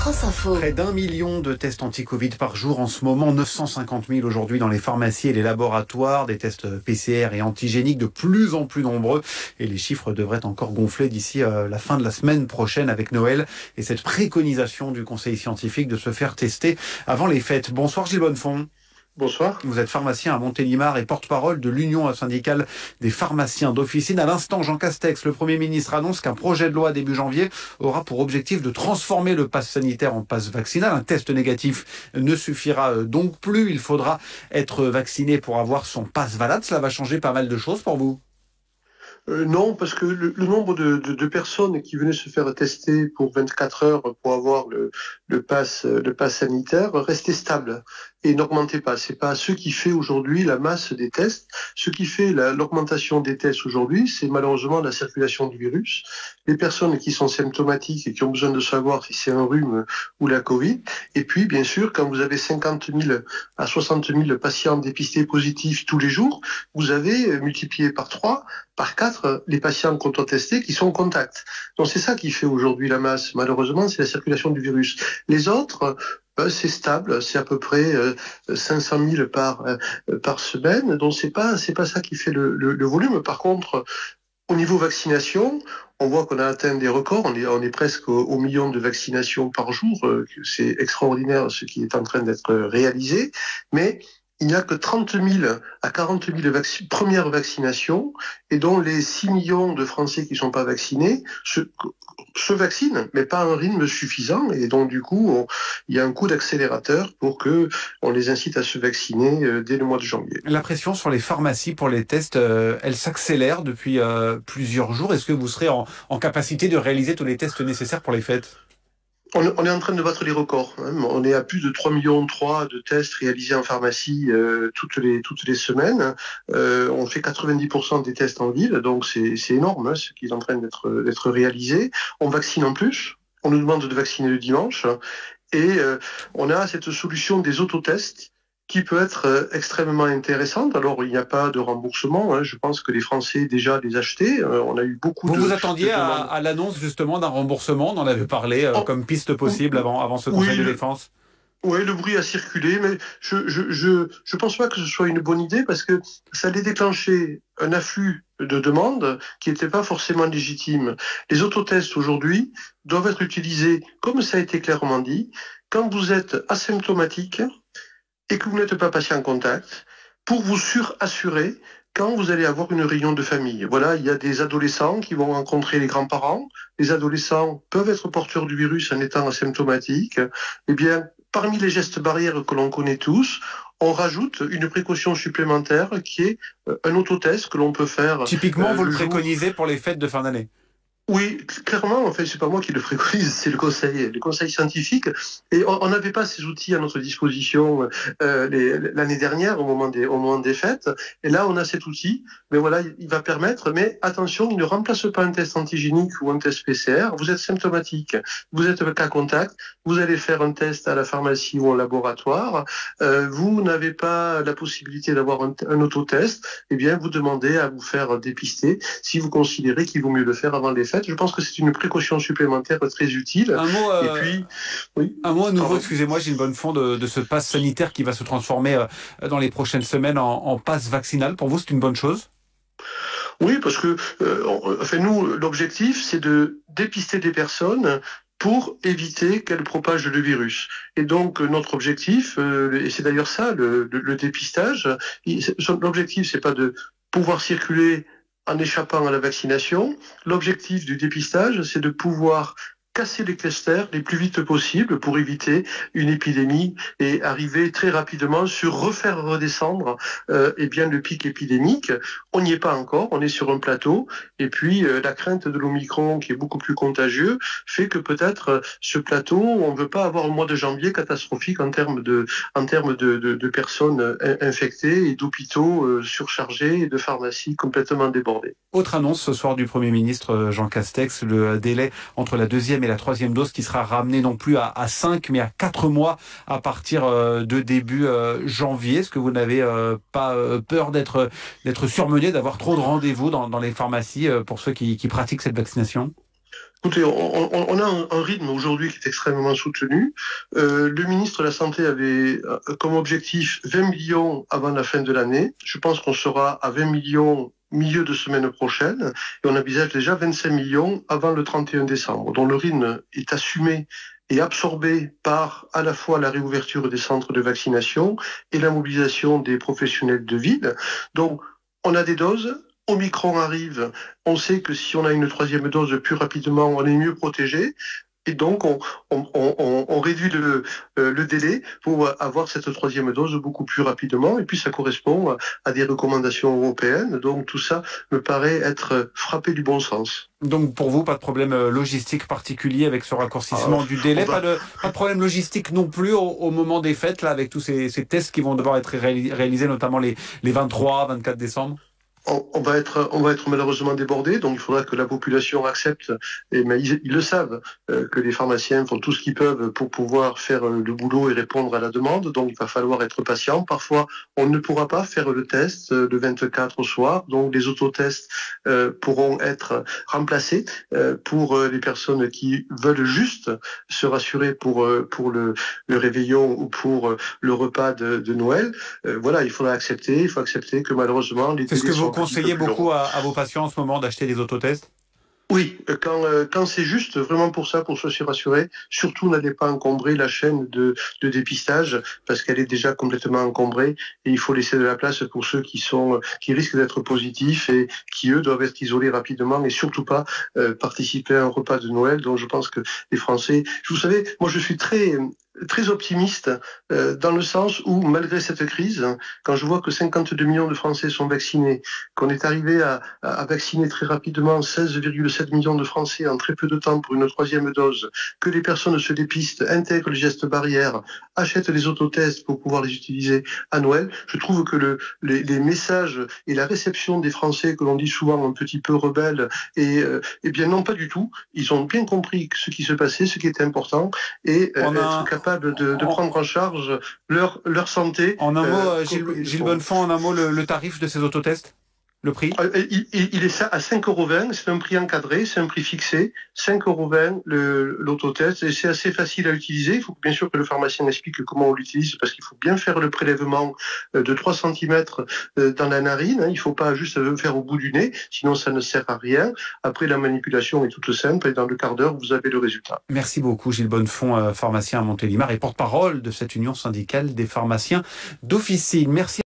France Info. Près d'1 million de tests anti-Covid par jour en ce moment, 950 000 aujourd'hui dans les pharmacies et les laboratoires, des tests PCR et antigéniques de plus en plus nombreux. Et les chiffres devraient encore gonfler d'ici la fin de la semaine prochaine avec Noël et cette préconisation du Conseil scientifique de se faire tester avant les fêtes. Bonsoir Gilles Bonnefond. Bonsoir. Vous êtes pharmacien à Montélimar et porte-parole de l'Union syndicale des pharmaciens d'officine. À l'instant, Jean Castex, le Premier ministre, annonce qu'un projet de loi début janvier aura pour objectif de transformer le pass sanitaire en pass vaccinal. Un test négatif ne suffira donc plus. Il faudra être vacciné pour avoir son pass valable. Cela va changer pas mal de choses pour vous? Non, parce que le nombre de personnes qui venaient se faire tester pour 24 heures pour avoir le pass sanitaire restait stable et n'augmentait pas. C'est pas ce qui fait aujourd'hui la masse des tests. Ce qui fait l'augmentation des tests aujourd'hui, c'est malheureusement la circulation du virus. Les personnes qui sont symptomatiques et qui ont besoin de savoir si c'est un rhume ou la Covid. Et puis, bien sûr, quand vous avez 50 000 à 60 000 patients dépistés positifs tous les jours, vous avez multiplié par 3, par 4 les patients qu'on doit tester qui sont en contact. Donc c'est ça qui fait aujourd'hui la masse. Malheureusement, c'est la circulation du virus. Les autres, c'est stable, c'est à peu près 500 000 par semaine. Donc c'est pas ça qui fait le volume. Par contre, au niveau vaccination, on voit qu'on a atteint des records. On est presque au million de vaccinations par jour. C'est extraordinaire ce qui est en train d'être réalisé. Mais il n'y a que 30 000 à 40 000 premières vaccinations et dont les 6 millions de Français qui ne sont pas vaccinés se vaccinent, mais pas à un rythme suffisant. Et donc, du coup, il y a un coup d'accélérateur pour que on les incite à se vacciner dès le mois de janvier. La pression sur les pharmacies pour les tests, elle s'accélère depuis plusieurs jours. Est-ce que vous serez en capacité de réaliser tous les tests nécessaires pour les fêtes ? On est en train de battre les records. On est à plus de 3,3 millions de tests réalisés en pharmacie toutes les semaines. On fait 90% des tests en ville, donc c'est énorme ce qui est en train d'être réalisé. On vaccine en plus. On nous demande de vacciner le dimanche. Et on a cette solution des autotests qui peut être extrêmement intéressante. Alors, il n'y a pas de remboursement. Je pense que les Français déjà les achetaient. On a eu beaucoup Vous attendiez à l'annonce justement d'un remboursement. On en avait parlé comme piste possible avant ce Conseil de défense. Oui, le bruit a circulé, mais je pense pas que ce soit une bonne idée parce que ça allait déclencher un afflux de demandes qui n'était pas forcément légitime. Les autotests aujourd'hui doivent être utilisés, comme ça a été clairement dit, quand vous êtes asymptomatique et que vous n'êtes pas patient en contact, pour vous surassurer quand vous allez avoir une réunion de famille. Voilà, il y a des adolescents qui vont rencontrer les grands-parents. Les adolescents peuvent être porteurs du virus en étant asymptomatiques. Eh bien, parmi les gestes barrières que l'on connaît tous, on rajoute une précaution supplémentaire qui est un autotest que l'on peut faire. Typiquement, vous le préconisez pour les fêtes de fin d'année? Oui, clairement, en fait, c'est pas moi qui le préconise, c'est le conseil scientifique. Et on n'avait pas ces outils à notre disposition l'année dernière au moment des fêtes. Et là, on a cet outil. Mais voilà, il va permettre. Mais attention, il ne remplace pas un test antigénique ou un test PCR. Vous êtes symptomatique, vous êtes cas contact, vous allez faire un test à la pharmacie ou au laboratoire. Vous n'avez pas la possibilité d'avoir un autotest. Eh bien, vous demandez à vous faire dépister si vous considérez qu'il vaut mieux le faire avant les fêtes. Je pense que c'est une précaution supplémentaire très utile. Un mot à nouveau, excusez-moi, Gilles Bonnefond, de ce pass sanitaire qui va se transformer dans les prochaines semaines en pass vaccinal. Pour vous, c'est une bonne chose? Oui, parce que nous, l'objectif, c'est de dépister des personnes pour éviter qu'elles propagent le virus. Et donc, notre objectif, et c'est d'ailleurs ça, le dépistage, l'objectif, c'est pas de pouvoir circuler en échappant à la vaccination. L'objectif du dépistage, c'est de pouvoir casser les clusters les plus vite possible pour éviter une épidémie et arriver très rapidement sur refaire redescendre le pic épidémique. On n'y est pas encore, on est sur un plateau et puis la crainte de l'Omicron qui est beaucoup plus contagieux fait que peut-être ce plateau, on ne veut pas avoir un mois de janvier catastrophique en termes de personnes infectées et d'hôpitaux surchargés et de pharmacies complètement débordées. Autre annonce ce soir du Premier ministre Jean Castex, le délai entre la deuxième et la troisième dose qui sera ramenée non plus à 5 mais à 4 mois à partir de début janvier. Est-ce que vous n'avez pas peur d'être surmené, d'avoir trop de rendez-vous dans les pharmacies pour ceux qui pratiquent cette vaccination? Écoutez, on a un rythme aujourd'hui qui est extrêmement soutenu. Le ministre de la Santé avait comme objectif 20 millions avant la fin de l'année. Je pense qu'on sera à 20 millions milieu de semaine prochaine et on envisage déjà 25 millions avant le 31 décembre. Donc le rythme est assumé et absorbé par à la fois la réouverture des centres de vaccination et la mobilisation des professionnels de ville. Donc on a des doses. Omicron arrive, on sait que si on a une troisième dose plus rapidement, on est mieux protégé. Et donc, on réduit le délai pour avoir cette troisième dose beaucoup plus rapidement. Et puis, ça correspond à des recommandations européennes. Donc, tout ça me paraît être frappé du bon sens. Donc pour vous, pas de problème logistique particulier avec ce raccourcissement du délai, pas de problème logistique non plus au moment des fêtes, là, avec tous ces tests qui vont devoir être réalisés, notamment les 23, 24 décembre? On va être malheureusement débordé, donc il faudra que la population accepte, mais ils le savent, que les pharmaciens font tout ce qu'ils peuvent pour pouvoir faire le boulot et répondre à la demande, donc il va falloir être patient. Parfois, on ne pourra pas faire le test le 24 au soir, donc les autotests pourront être remplacés pour les personnes qui veulent juste se rassurer pour le réveillon ou pour le repas de Noël. Voilà, il faut accepter que malheureusement les délais sont conseillez beaucoup à vos patients en ce moment d'acheter des autotests? Oui, quand c'est juste vraiment pour ça, pour se rassurer, surtout n'allez pas encombrer la chaîne de dépistage parce qu'elle est déjà complètement encombrée et il faut laisser de la place pour ceux qui risquent d'être positifs et qui eux doivent être isolés rapidement et surtout pas participer à un repas de Noël. Donc je pense que les Français, vous savez, moi je suis très optimiste dans le sens où, malgré cette crise, quand je vois que 52 millions de Français sont vaccinés, qu'on est arrivé à vacciner très rapidement 16,7 millions de Français en très peu de temps pour une troisième dose, que les personnes se dépistent, intègrent les gestes barrières, achètent les autotests pour pouvoir les utiliser à Noël, je trouve que les messages et la réception des Français, que l'on dit souvent un petit peu rebelles, et bien non, pas du tout. Ils ont bien compris ce qui se passait, ce qui était important, et être capable de prendre en charge leur santé. En un mot, Gilles Bonnefond, en un mot, le tarif de ces autotests? Le prix? Il est à 5,20 €, c'est un prix encadré, c'est un prix fixé, 5,20 € l'autotest, et c'est assez facile à utiliser. Il faut bien sûr que le pharmacien explique comment on l'utilise, parce qu'il faut bien faire le prélèvement de 3 cm dans la narine, il ne faut pas juste le faire au bout du nez, sinon ça ne sert à rien. Après, la manipulation est toute simple, et dans le quart d'heure, vous avez le résultat. Merci beaucoup Gilles Bonnefond, pharmacien à Montélimar et porte-parole de cette union syndicale des pharmaciens d'officine. Merci.